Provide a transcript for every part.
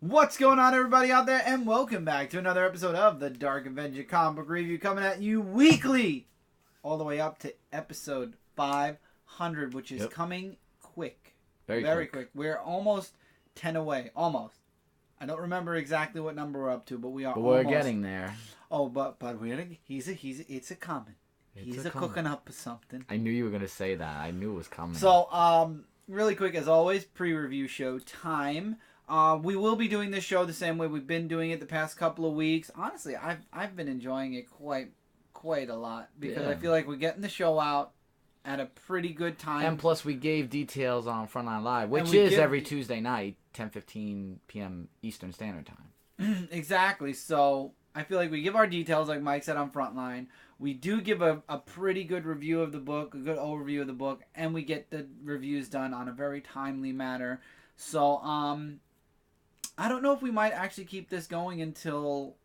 What's going on, everybody out there, and welcome back to another episode of the Dark Avenger Comic Book Review, coming at you weekly, all the way up to episode 500, which is coming quick. Very quick. We're almost 10 away. Almost. I don't remember exactly what number we're up to, but we are almost. We're getting there. Oh, but it's a coming. He's a cooking up something. I knew you were going to say that. I knew it was coming. So, really quick, as always, pre-review show time. We will be doing this show the same way we've been doing it the past couple of weeks. Honestly, I've been enjoying it quite a lot because I feel like we're getting the show out at a pretty good time. And plus, we gave details on Frontline Live, which is every Tuesday night, 10:15 p.m. Eastern Standard Time. Exactly. So I feel like we give our details, like Mike said, on Frontline. We do give a pretty good review of the book, a good overview of the book, and we get the reviews done on a very timely manner. So, I don't know if we might actually keep this going until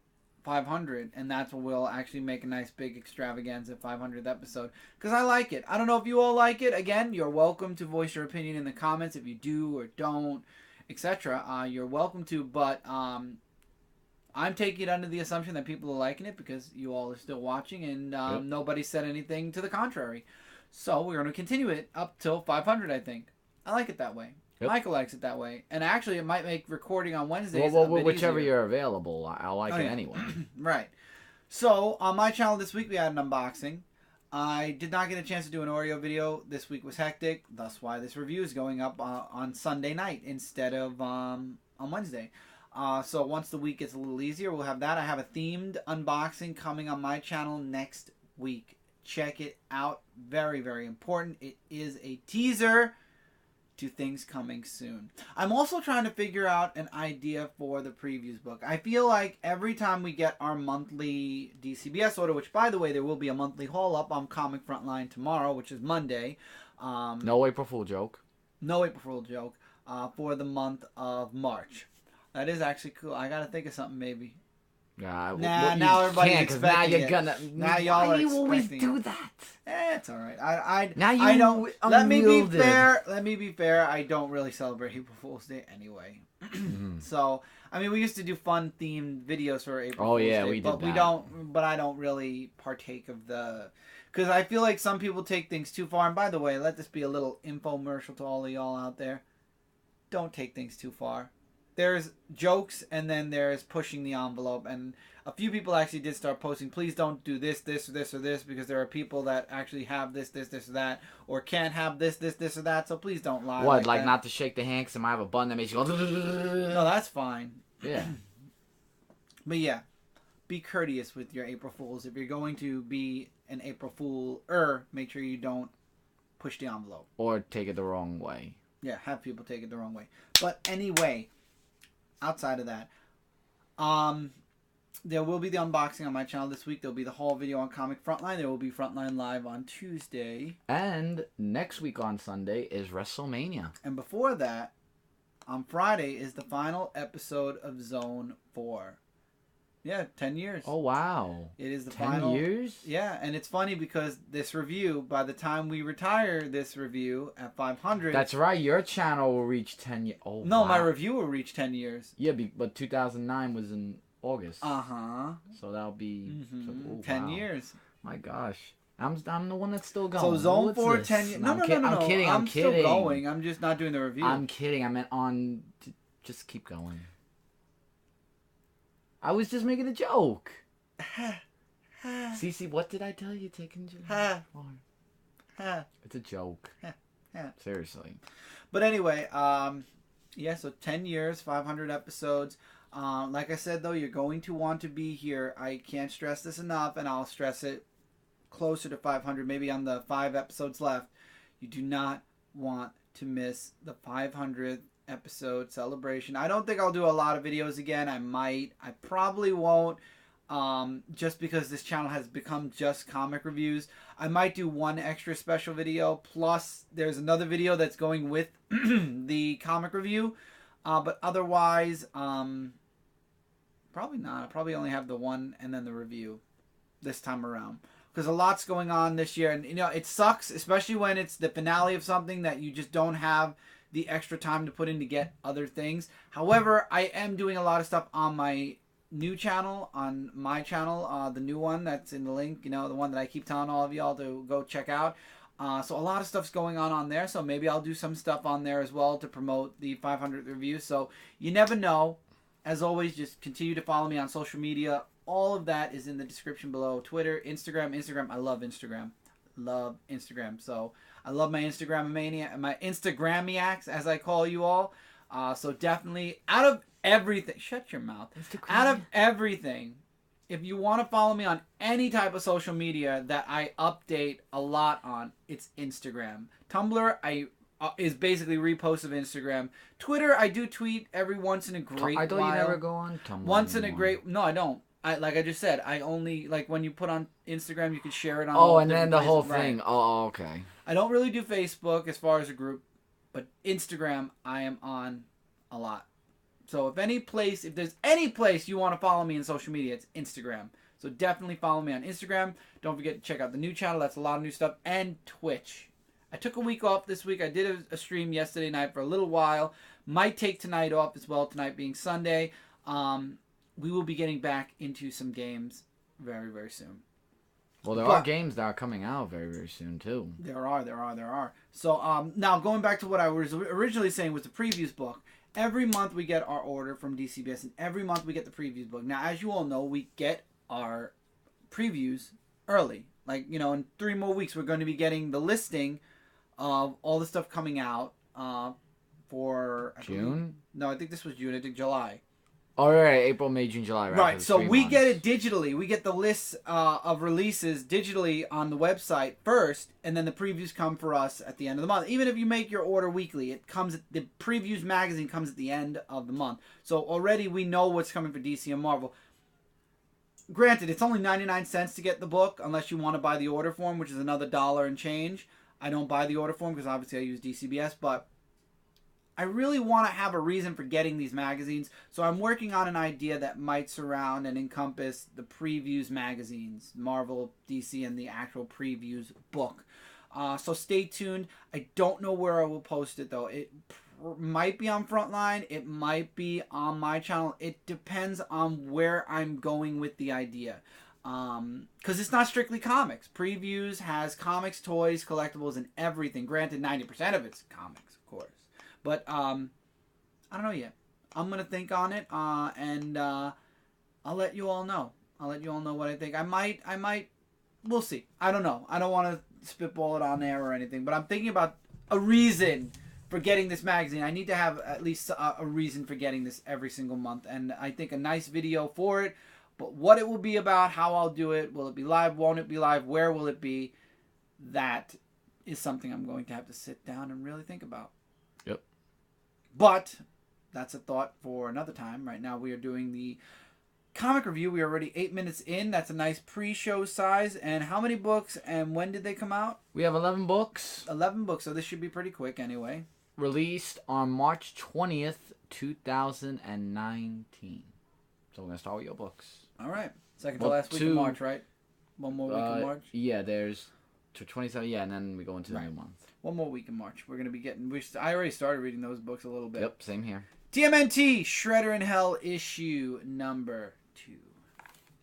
500, and that's when we'll actually make a nice big extravaganza 500th episode, because I like it. I don't know if you all like it. Again, you're welcome to voice your opinion in the comments if you do or don't, etc. You're welcome to, but I'm taking it under the assumption that people are liking it because you all are still watching, and nobody said anything to the contrary. So we're going to continue it up till 500, I think. I like it that way. Yep. Michael likes it that way. And actually, it might make recording on Wednesdays a bit whichever easier. You're available, I like it anyway. Right. So, on my channel this week, we had an unboxing. I did not get a chance to do an Oreo video. This week was hectic. That's why this review is going up on Sunday night instead of on Wednesday. So, once the week gets a little easier, we'll have that. I have a themed unboxing coming on my channel next week. Check it out. Very, very important. It is a teaser to things coming soon. I'm also trying to figure out an idea for the previews book. I feel like every time we get our monthly DCBS order, which, by the way, there will be a monthly haul up on Comic Frontline tomorrow, which is Monday. No April Fool joke. No April Fool joke for the month of March. That is actually cool. I gotta think of something maybe. Now everybody's expecting it. Now y'all are expecting it. Why do you always do that? It's all right. Let me be fair. Let me be fair. I don't really celebrate April Fool's Day anyway. So, I mean, we used to do fun themed videos for April Fool's Day. We did that. But I don't really partake of the... Because I feel like some people take things too far. And by the way, let this be a little infomercial to all of y'all out there. Don't take things too far. There's jokes, and then there's pushing the envelope. And a few people actually did start posting, please don't do this, this, or this, or this, because there are people that actually have this, this, this, or that, or can't have this, this, this, or that, so please don't lie. What, like not to shake the hand because I might have a button that makes you go... No, that's fine. Yeah. But yeah, be courteous with your April Fools. If you're going to be an April Fool, make sure you don't push the envelope. Or take it the wrong way. Yeah, have people take it the wrong way. But anyway... Outside of that, there will be the unboxing on my channel this week. There will be the haul video on Comic Frontline. There will be Frontline Live on Tuesday. And next week on Sunday is WrestleMania. And before that, on Friday, is the final episode of Zone 4. Yeah, 10 years. Oh, wow. It is the 10 final. 10 years? Yeah, and it's funny because this review, by the time we retire this review at 500... That's right, your channel will reach 10 years. Oh, no, wow. My review will reach 10 years. Yeah, but 2009 was in August. Uh-huh. So that'll be... 10 years. My gosh. I'm the one that's still going. So Zone 4, 10 years... No. I'm kidding. I'm still going. I'm just not doing the review. I'm kidding. I meant on... Just keep going. I was just making a joke. Cece, what did I tell you? Taking joke. It's a joke. Seriously. But anyway, so 10 years, 500 episodes. Like I said, though, you're going to want to be here. I can't stress this enough, and I'll stress it closer to 500, maybe on the 5 episodes left. You do not want to miss the 500th episode celebration. I don't think I'll do a lot of videos again. I might. I probably won't. Just because this channel has become just comic reviews. I might do one extra special video. Plus, there's another video that's going with the comic review. But otherwise, probably not. I'll probably only have the one and then the review this time around. Because a lot's going on this year. And, it sucks, especially when it's the finale of something that you just don't have the extra time to put in to get other things. However, I am doing a lot of stuff on my new channel, on my channel, the new one that's in the link, the one that I keep telling all of y'all to go check out. So a lot of stuff's going on there, so maybe I'll do some stuff on there as well to promote the 500th review. So you never know. As always, just continue to follow me on social media. All of that is in the description below. Twitter, Instagram. I love Instagram. So I love my Instagramiacs, as I call you all. So definitely, out of everything, shut your mouth. Out of everything, if you want to follow me on any type of social media that I update a lot on, it's Instagram. Tumblr, is basically reposts of Instagram. Twitter, I do tweet every once in a great while. I thought you never go on Tumblr. No, I don't. Like I just said, I only, like, when you put on Instagram, you can share it on. Oh, and then the whole thing. Right. Oh, okay. I don't really do Facebook as far as a group, but Instagram, I am on a lot. So if there's any place you want to follow me in social media, it's Instagram. So definitely follow me on Instagram. Don't forget to check out the new channel. That's a lot of new stuff. And Twitch. I took a week off this week. I did a stream yesterday night for a little while. Might take tonight off as well, tonight being Sunday. We will be getting back into some games very, very soon. Well, there are games that are coming out very, very soon, too. There are. So, now, going back to what I was originally saying was the previews book. Every month we get our order from DCBS, and every month we get the previews book. Now, as you all know, we get our previews early. Like, in 3 more weeks, we're going to be getting the listing of all the stuff coming out for... June? No, I think this was June. I think July. Oh, right. April, May, June, July. Right. So we get it digitally. We get the lists of releases digitally on the website first, and then the previews come for us at the end of the month. Even if you make your order weekly, the previews magazine comes at the end of the month. So already we know what's coming for DC and Marvel. Granted, it's only 99 cents to get the book, unless you want to buy the order form, which is another $1 and change. I don't buy the order form because obviously I use DCBS, but I really want to have a reason for getting these magazines. So I'm working on an idea that might surround and encompass the previews magazines, Marvel, DC, and the actual previews book. So stay tuned. I don't know where I will post it, though. It might be on Frontline. It might be on my channel. It depends on where I'm going with the idea. Because it's not strictly comics. Previews has comics, toys, collectibles, and everything. Granted, 90% of it's comics, of course. But I don't know yet. I'm going to think on it, and I'll let you all know. I'll let you all know what I think. I might, we'll see. I don't know. I don't want to spitball it on there or anything, but I'm thinking about a reason for getting this magazine. I need to have at least a reason for getting this every single month, and I think a nice video for it. But what it will be about, how I'll do it, will it be live, won't it be live, where will it be, that is something I'm going to have to sit down and really think about. Yep. But that's a thought for another time. Right now we are doing the comic review. We are already 8 minutes in. That's a nice pre-show size. And how many books and when did they come out? We have 11 books. 11 books, so this should be pretty quick anyway. Released on March 20th, 2019. So we're going to start with your books. All right. Second to last week of March, right? One more week in March? Yeah, there's to 27. Yeah, and then we go into the new month. One more week in March. We're going to be getting... I already started reading those books a little bit. Yep, same here. TMNT Shredder in Hell issue number 2.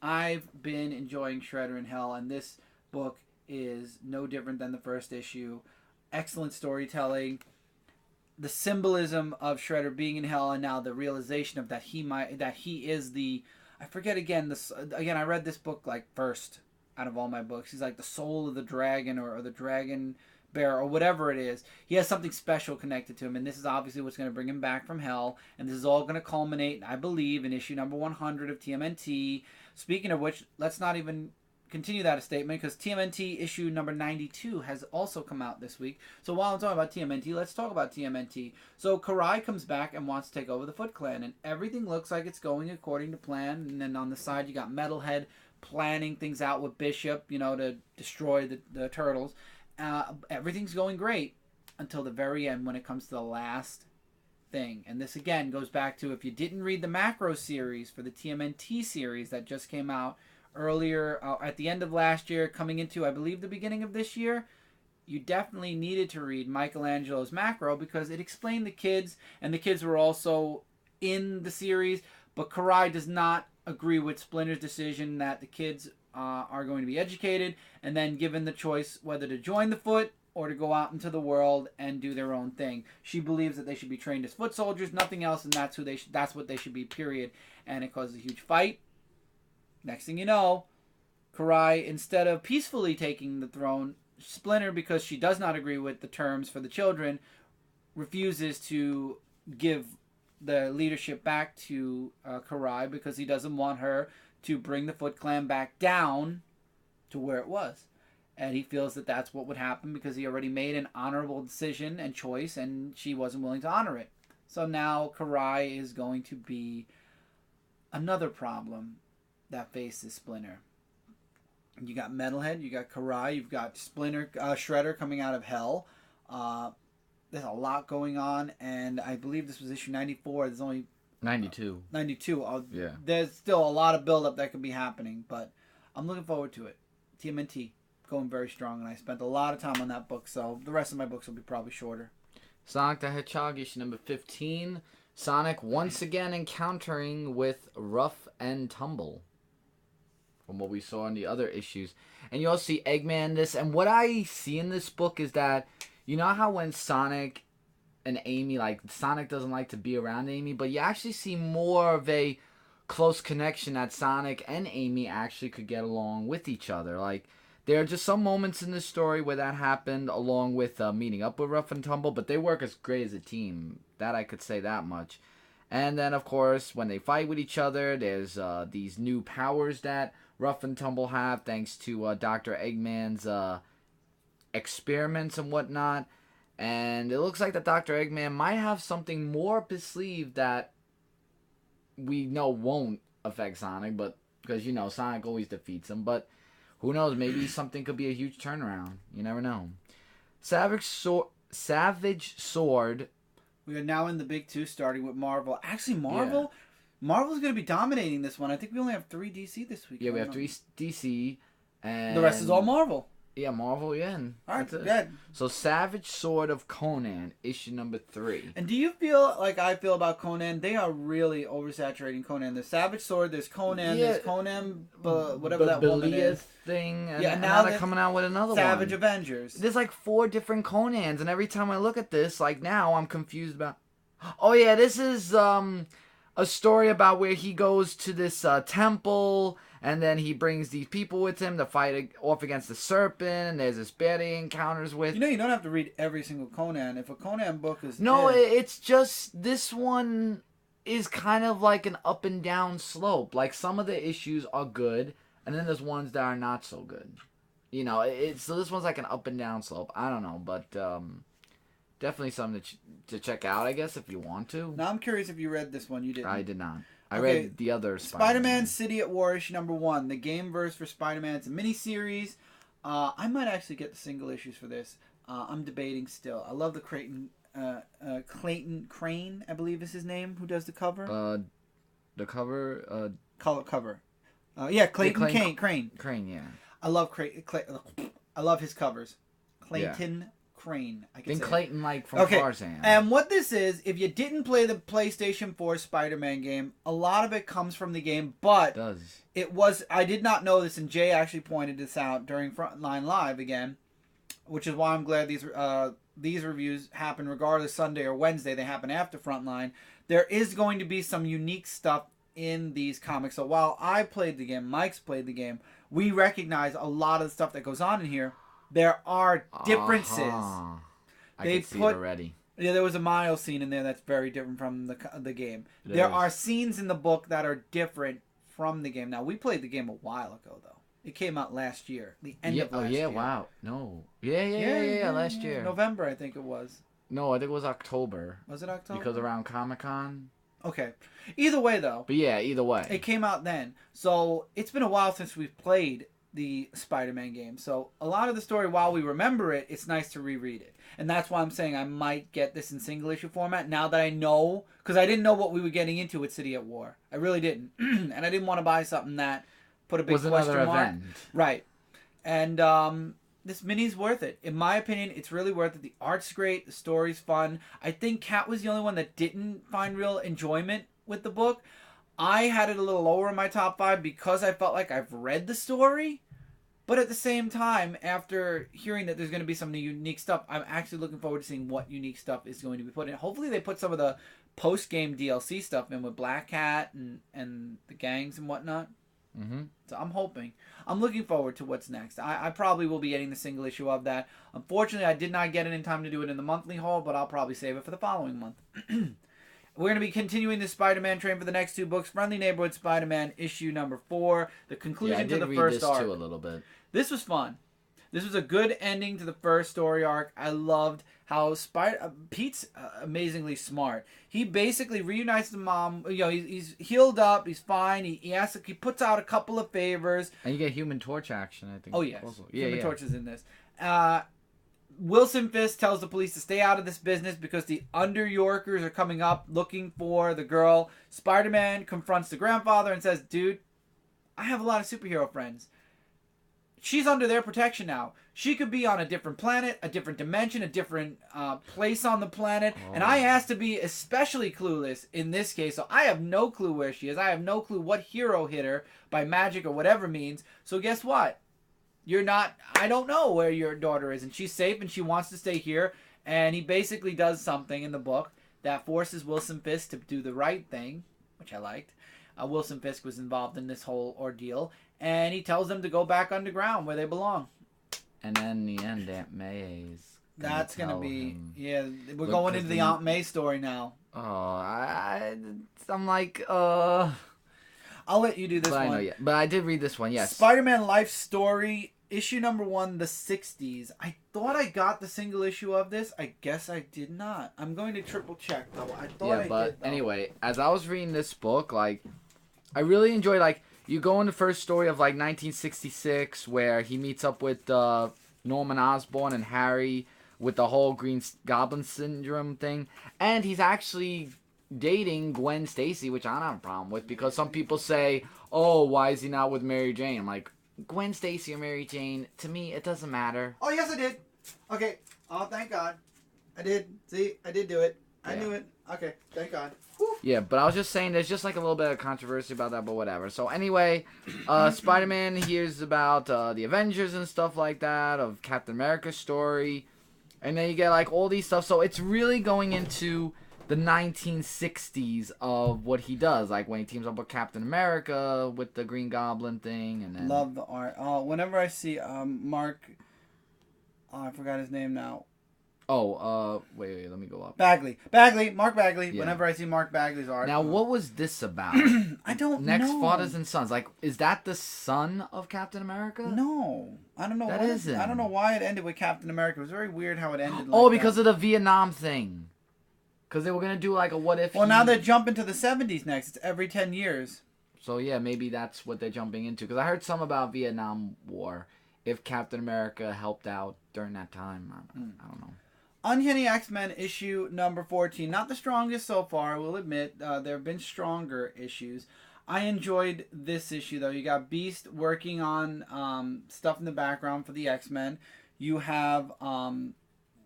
I've been enjoying Shredder in Hell, and this book is no different than the first issue. Excellent storytelling. The symbolism of Shredder being in hell, and now the realization of that he is the... I forget again. I read this book like first out of all my books. He's like the soul of the dragon, or the dragon bear, or whatever it is. He has something special connected to him, and this is obviously what's going to bring him back from hell. And this is all going to culminate, I believe, in issue number 100 of TMNT. Speaking of which, let's not even continue that statement, because TMNT issue number 92 has also come out this week. So while I'm talking about TMNT, let's talk about TMNT. So Karai comes back and wants to take over the Foot Clan, and everything looks like it's going according to plan. And then on the side, you got Metalhead planning things out with Bishop, to destroy the turtles. Everything's going great until the very end when it comes to the last thing. And this again goes back to, if you didn't read the macro series for the TMNT series that just came out earlier, at the end of last year, coming into, I believe, the beginning of this year, you definitely needed to read Michelangelo's Macro because it explained the kids, and the kids were also in the series, but Karai does not agree with Splinter's decision that the kids are going to be educated and then given the choice whether to join the Foot or to go out into the world and do their own thing. She believes that they should be trained as foot soldiers, nothing else, and that's what they should be, period. And it causes a huge fight. Next thing you know, Karai, instead of peacefully taking the throne, Splinter, because she does not agree with the terms for the children, refuses to give the leadership back to Karai because he doesn't want her to bring the Foot Clan back down to where it was. And he feels that that's what would happen because he already made an honorable decision and choice, and she wasn't willing to honor it. So now Karai is going to be another problem that faces Splinter. You got Metalhead, you got Karai, you've got Splinter, Shredder coming out of hell. There's a lot going on, and I believe this was issue 94. There's only 92. 92. Yeah. There's still a lot of build-up that could be happening, but I'm looking forward to it. TMNT. Going very strong, and I spent a lot of time on that book, so the rest of my books will be probably shorter. Sonic the Hedgehog, issue number 15. Sonic once again encountering with Rough and Tumble from what we saw in the other issues. And you also see Eggman in this, and what I see in this book is that, you know how when Sonic and Amy, like, Sonic doesn't like to be around Amy, but you actually see more of a close connection that Sonic and Amy actually could get along with each other. Like, there are just some moments in this story where that happened, along with meeting up with Rough and Tumble, but they work as great as a team. That I could say that much. And then, of course, when they fight with each other, there's these new powers that Rough and Tumble have, thanks to Dr. Eggman's experiments and whatnot. And it looks like that Dr. Eggman might have something more up his sleeve that we know won't affect Sonic, but because, you know, Sonic always defeats him, but who knows? Maybe something could be a huge turnaround. You never know. Savage Sword. We are now in the big two, starting with Marvel. Actually, Marvel's going to be dominating this one. I think we only have 3 DC this week. Yeah, we have 3 DC. And the rest is all Marvel. Yeah, Marvel, yeah. All right, good. So, Savage Sword of Conan, issue number 3. And do you feel like I feel about Conan? They are really oversaturating Conan. There's Savage Sword, there's Conan, there's Conan, whatever that woman is. Thing, and now they're coming out with another Savage one. Avengers. There's like 4 different Conans, and every time I look at this, like now, I'm confused about... Oh yeah, this is a story about where he goes to this temple, and then he brings these people with him to fight off against the serpent, and there's this bear he encounters with. You know, you don't have to read every single Conan. If a Conan book is... No, it's just, this one is kind of like an up and down slope. Like, some of the issues are good, and then there's ones that are not so good. You know, so this one's like an up and down slope. I don't know, but definitely something to check out, I guess, if you want to. Now, I'm curious if you read this one. You didn't. I did not. I read the other SpiderMan City at War, issue number 1. The game verse for Spider-Man. It's a miniseries. I might actually get the single issues for this. I'm debating still. I love the Clayton Crane, I believe is his name, who does the cover. The cover? Cover. Yeah, Clayton Crane. Crane, yeah. I love I love his covers. Clayton Crane. I can Then say Clayton, like, from Tarzan. And what this is, if you didn't play the PlayStation 4 Spider-Man game, a lot of it comes from the game, but it was... I did not know this, and Jay actually pointed this out during Frontline Live again, which is why I'm glad these reviews happen regardless Sunday or Wednesday. They happen after Frontline. There is going to be some unique stuff in these comics. So while I played the game, Mike's played the game, we recognize a lot of the stuff that goes on in here. There are differences. I can see it already. Yeah, there was a Miles scene in there that's very different from the game. There are scenes in the book that are different from the game. Now, we played the game a while ago, though. It came out last year. The end of last year. Oh, yeah, wow. No. Yeah, last year. November, I think it was. No, I think it was October. Was it October? Because around Comic-Con. Okay. Either way, though. But yeah, either way. It came out then. So it's been a while since we've played the Spider-Man game. So a lot of the story, while we remember it, it's nice to reread it. And that's why I'm saying I might get this in single issue format now that I know. Because I didn't know what we were getting into with City at War. I really didn't. And I didn't want to buy something that put a big question mark. Event. Right. And this mini's worth it. In my opinion, it's really worth it. The art's great. The story's fun. I think Kat was the only one that didn't find real enjoyment with the book. I had it a little lower in my top 5 because I felt like I've read the story. But at the same time, after hearing that there's going to be some unique stuff, I'm actually looking forward to seeing what unique stuff is going to be put in. Hopefully they put some of the post-game DLC stuff in with Black Cat and the gangs and whatnot. Mm-hmm. So I'm hoping. I'm looking forward to what's next. I probably will be getting the single issue of that. Unfortunately, I did not get it in time to do it in the monthly haul, but I'll probably save it for the following month. We're going to be continuing the Spider-Man train for the next 2 books. Friendly Neighborhood Spider-Man issue number 4. The conclusion to the first arc. I did read this too a little bit. This was fun. This was a good ending to the first story arc. I loved how Pete's amazingly smart. He basically reunites the mom. You know, he's healed up. He's fine. He puts out a couple of favors. And you get Human Torch action, I think. Oh yes, Human Torch is in this. Wilson Fisk tells the police to stay out of this business because the Under Yorkers are coming up looking for the girl. Spider-Man confronts the grandfather and says, "Dude, I have a lot of superhero friends. She's under their protection now. She could be on a different planet, a different dimension, a different place on the planet. And I asked to be especially clueless in this case. So I have no clue where she is. I have no clue what hero hit her by magic or whatever means. So guess what? I don't know where your daughter is. And she's safe and she wants to stay here." And he basically does something in the book that forces Wilson Fisk to do the right thing, which I liked. Wilson Fisk was involved in this whole ordeal. And he tells them to go back underground where they belong. And then in the end, Aunt May is That's going to be... Yeah, we're going into the Aunt May story now. Oh, I'm like, I'll let you do this one. I know, yeah. But I did read this one, yes. SpiderMan Life story, issue number 1, the 60s. I thought I got the single issue of this. I guess I did not. I'm going to triple check, though. I thought I did, though. Anyway, as I was reading this book, like, I really enjoyed, like, you go in the first story of, like, 1966, where he meets up with Norman Osborn and Harry with the whole Green Goblin Syndrome thing. And he's actually dating Gwen Stacy, which I don't have a problem with, because some people say, oh, why is he not with Mary Jane? I'm like, Gwen Stacy or Mary Jane, to me, it doesn't matter. Oh, yes, I did. Okay. Oh, thank God. I did. See, I did do it. I knew it. Okay, thank God. Whew. Yeah, but I was just saying there's just like a little bit of controversy about that, but whatever. So anyway, Spider-Man hears about the Avengers and stuff like that, of Captain America's story. And then you get like all these stuff. So it's really going into the 1960s of what he does. Like when he teams up with Captain America with the Green Goblin thing. And then... Love the art. Oh, whenever I see Mark... Oh, I forgot his name now. Oh, wait, let me go up. Mark Bagley. Yeah. Whenever I see Mark Bagley's art. Now, what was this about? I don't Next know. Fathers and Sons. Like, is that the son of Captain America? No. I don't know. That isn't. I don't know why it ended with Captain America. It was very weird how it ended. Because of the Vietnam thing. Because they were going to do like a what if. Well, now they're jumping to the 70s next. It's every 10 years. So, yeah, maybe that's what they're jumping into. Because I heard some about Vietnam War. If Captain America helped out during that time. I don't know. Uncanny X-Men issue number 14. Not the strongest so far, I will admit. There have been stronger issues. I enjoyed this issue, though. You got Beast working on stuff in the background for the X-Men. You have...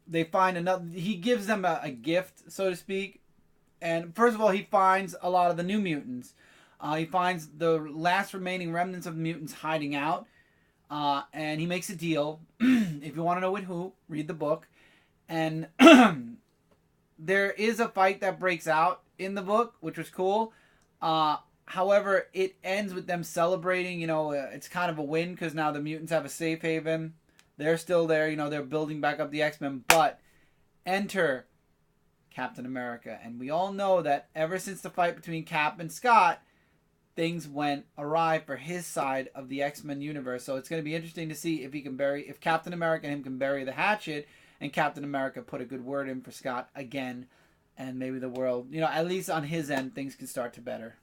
they find another... He gives them a gift, so to speak. And first of all, he finds a lot of the New Mutants. He finds the last remaining remnants of the mutants hiding out. And he makes a deal. If you want to know with who, read the book. And there is a fight that breaks out in the book, which was cool. However, it ends with them celebrating. You know, it's kind of a win because now the mutants have a safe haven. They're still there. You know, they're building back up the X-Men. But enter Captain America. And we all know that ever since the fight between Cap and Scott, things went awry for his side of the X-Men universe. So it's going to be interesting to see if Captain America and him can bury the hatchet. And Captain America put a good word in for Scott again. And maybe the world, you know, at least on his end, things can start to better.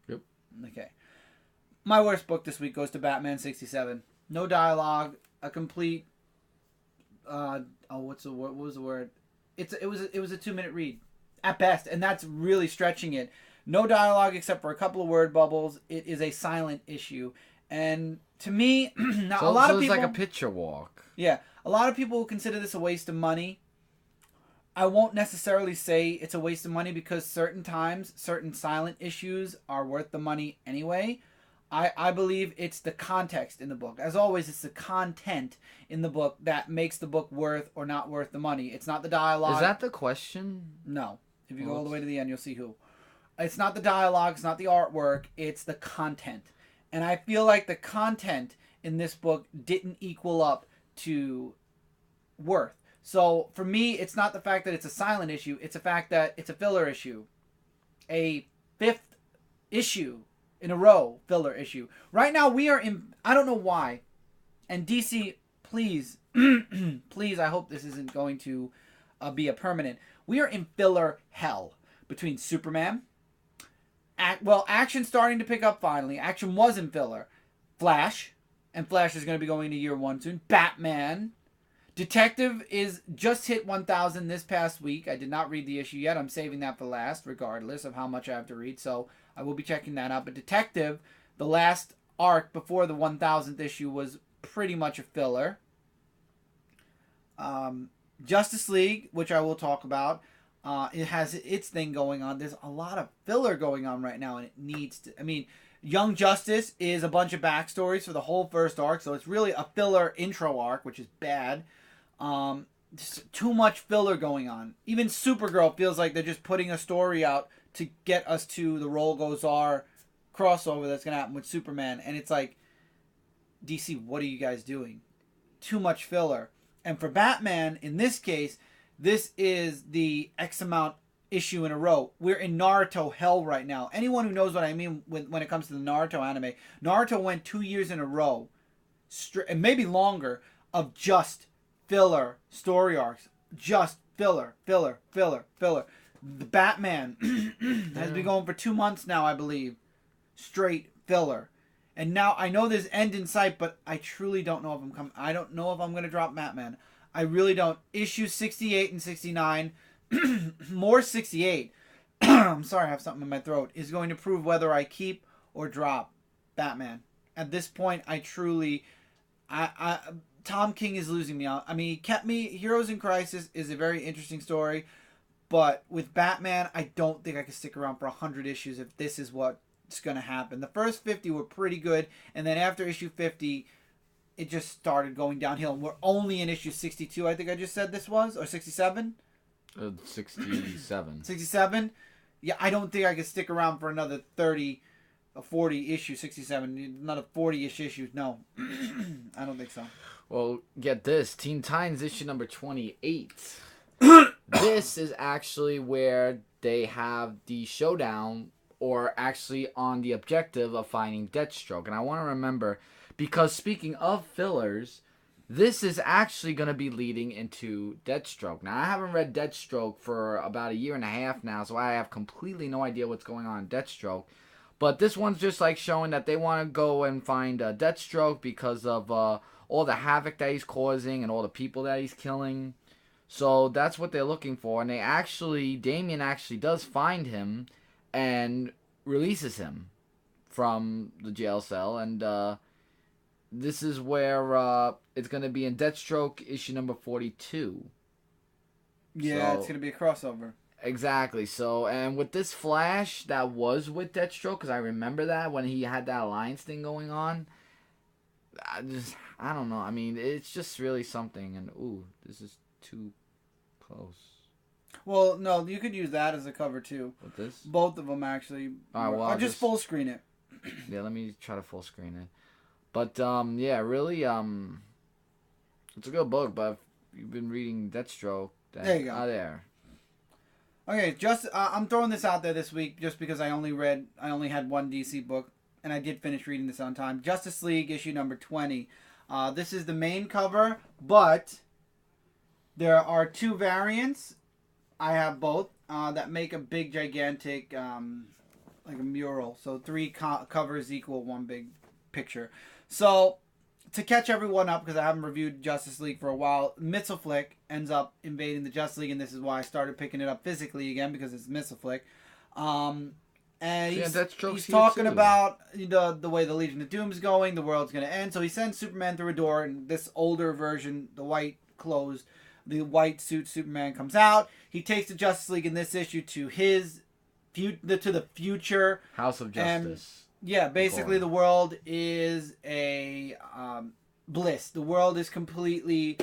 Yep. Okay. My worst book this week goes to Batman 67. No dialogue. A complete... what was the word? It was a 2-minute read. At best. And that's really stretching it. No dialogue except for a couple of word bubbles. It is a silent issue. And To me, now So, a lot of it's people, like a picture walk. yeah, a lot of people will consider this a waste of money. I won't necessarily say it's a waste of money because certain times, certain silent issues are worth the money anyway. I believe it's the context in the book. As always, it's the content in the book that makes the book worth or not worth the money. It's not the dialogue. Is that the question? No. If you go all the way to the end, you'll see who. It's not the dialogue, it's not the artwork, it's the content. And I feel like the content in this book didn't equal up to worth. So for me, it's not the fact that it's a silent issue, it's the fact that it's a filler issue. A 5th issue in a row filler issue. Right now we are in, I don't know why. And DC, please, please, I hope this isn't going to be a permanent. We are in filler hell between Superman. Action's starting to pick up finally. Action was in filler. Flash, and Flash is going to be going to year 1 soon. Batman. Detective is just hit 1,000 this past week. I did not read the issue yet. I'm saving that for last, regardless of how much I have to read. So I will be checking that out. But Detective, the last arc before the 1,000th issue was pretty much a filler. Justice League, which I will talk about, it has its thing going on. There's a lot of filler going on right now, and it needs to. I mean, Young Justice is a bunch of backstories for the whole first arc, so it's really a filler intro arc, which is bad. Just too much filler going on. Even Supergirl feels like they're just putting a story out to get us to the Roll Goes R crossover that's going to happen with Superman. And it's like, DC, what are you guys doing? Too much filler. And for Batman, in this case, this is the X amount issue in a row. We're in Naruto hell right now. Anyone who knows what I mean when it comes to the Naruto anime, Naruto went 2 years in a row, and maybe longer, of just filler story arcs. Just filler. The Batman has been going for 2 months now, I believe. Straight filler. And now I know there's end in sight, but I truly don't know if I'm coming. I don't know if I'm going to drop Batman. I really don't. Issues 68 and 69, more 68, I'm sorry, I have something in my throat, is going to prove whether I keep or drop Batman. At this point, I truly, Tom King is losing me out. I mean, he kept me, Heroes in Crisis is a very interesting story, but with Batman, I don't think I can stick around for 100 issues if this is what's going to happen. The first 50 were pretty good, and then after issue 50, it just started going downhill. We're only in issue 62, I think I just said this was, or 67? 67. 67? Yeah, I don't think I could stick around for another 30 or 40 issues, 67. Another 40-ish issues. No. I don't think so. Well, get this. Teen Titans issue number 28. This is actually where they have the showdown, or actually on the objective of finding Deathstroke. And I want to remember, because speaking of fillers, this is actually going to be leading into Deathstroke. Now, I haven't read Deathstroke for about 1.5 years now, so I have completely no idea what's going on in Deathstroke. But this one's just like showing that they want to go and find Deathstroke because of all the havoc that he's causing and all the people that he's killing. So that's what they're looking for. And Damian actually does find him and releases him from the jail cell. And this is where it's going to be in Deathstroke issue number 42. Yeah, it's going to be a crossover. Exactly. So, and with this Flash that was with Deathstroke, because I remember that when he had that alliance thing going on, I don't know. I mean, it's just really something. And, ooh, this is too close. Well, no, you could use that as a cover, too. With this? Both of them, actually. All right, well, I'll just full screen it. Yeah, let me try to full screen it. But, yeah, really, it's a good book, but if you've been reading Deathstroke, there you go. There. Okay, I'm throwing this out there this week just because I only had one DC book, and I did finish reading this on time. Justice League issue number 20. This is the main cover, but there are 2 variants. I have both that make a big, gigantic, like a mural. So 3 covers equal 1 big picture. So to catch everyone up, because I haven't reviewed Justice League for a while, Mxyzptlk ends up invading the Justice League, and this is why I started picking it up physically again, because it's Mxyzptlk. And Yeah, he's talking about the way the Legion of Doom is going, the world's going to end. So he sends Superman through a door, and this older version, the white suit Superman comes out. He takes the Justice League in this issue to the future. House of Justice. And, yeah, basically the world is a bliss. The world is completely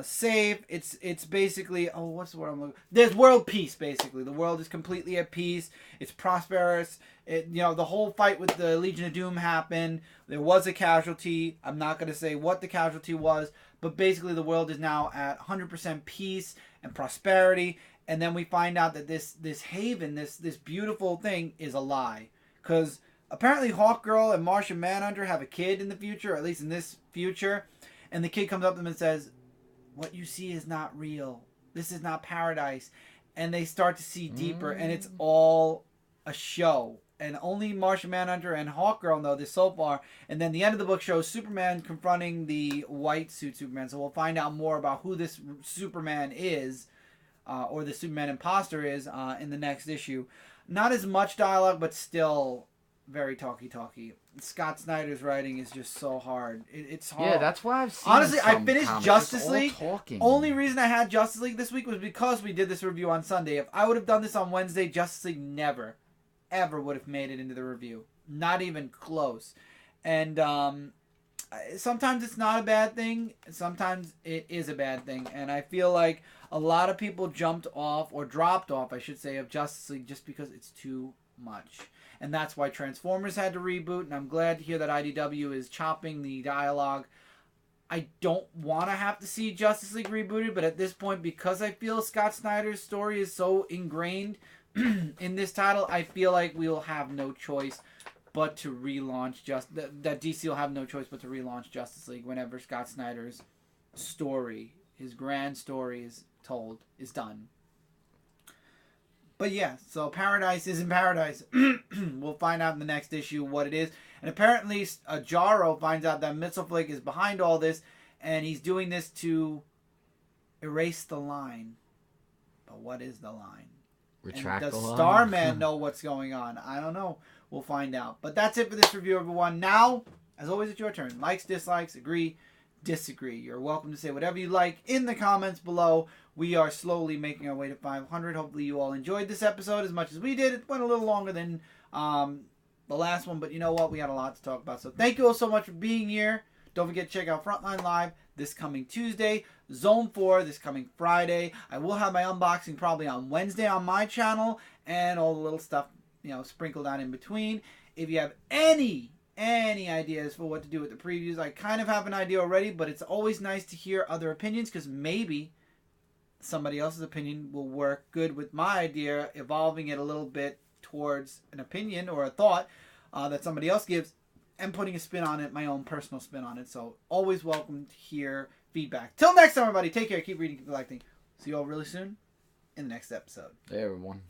safe. It's basically, what's the word I'm looking for? There's world peace, basically. The world is completely at peace. It's prosperous. The whole fight with the Legion of Doom happened. There was a casualty. I'm not going to say what the casualty was, but basically the world is now at 100% peace and prosperity. And then we find out that this haven, this beautiful thing, is a lie. Because apparently Hawkgirl and Martian Manhunter have a kid in the future, or at least in this future. And the kid comes up to them and says, "What you see is not real. This is not paradise." And they start to see deeper, and it's all a show. And only Martian Manhunter and Hawkgirl know this so far. And then the end of the book shows Superman confronting the white suit Superman. So we'll find out more about who this Superman is, or the Superman imposter is, in the next issue. Not as much dialogue, but still very talky. Scott Snyder's writing is just so hard. It's hard. Yeah, that's why I've seen Honestly, some I finished comics, Justice League. Talking. Only reason I had Justice League this week was because we did this review on Sunday. If I would have done this on Wednesday, Justice League never, ever would have made it into the review. Not even close. And sometimes it's not a bad thing. Sometimes it is a bad thing. And I feel like a lot of people dropped off, I should say, of Justice League just because it's too much. And that's why Transformers had to reboot, and I'm glad to hear that IDW is chopping the dialogue. I don't want to have to see Justice League rebooted, but at this point, because I feel Scott Snyder's story is so ingrained in this title, I feel like we'll have no choice but to relaunch that DC will have no choice but to relaunch Justice League whenever Scott Snyder's story, his grand story is done. But yeah, so Paradise isn't Paradise. We'll find out in the next issue what it is. And apparently Jarro finds out that Mistlephae is behind all this, and he's doing this to erase the line. But what is the line? Retract and does the line. Starman know what's going on? I don't know. We'll find out. But that's it for this review, everyone. Now, as always, it's your turn. Likes, dislikes, agree, disagree. You're welcome to say whatever you like in the comments below. We are slowly making our way to 500. Hopefully you all enjoyed this episode as much as we did. It went a little longer than the last one, but you know what? We had a lot to talk about. So thank you all so much for being here. Don't forget to check out Frontline Live this coming Tuesday. Zone 4 this coming Friday. I will have my unboxing probably on Wednesday on my channel, and all the little stuff, sprinkled out in between. If you have any ideas for what to do with the previews, I kind of have an idea already, but it's always nice to hear other opinions, because maybe somebody else's opinion will work good with my idea, evolving it a little bit towards an opinion or a thought that somebody else gives, and putting a spin on it, my own personal spin on it. So always welcome to hear feedback. Till next time, everybody, take care, keep reading, keep collecting. See you all really soon in the next episode. Hey, everyone.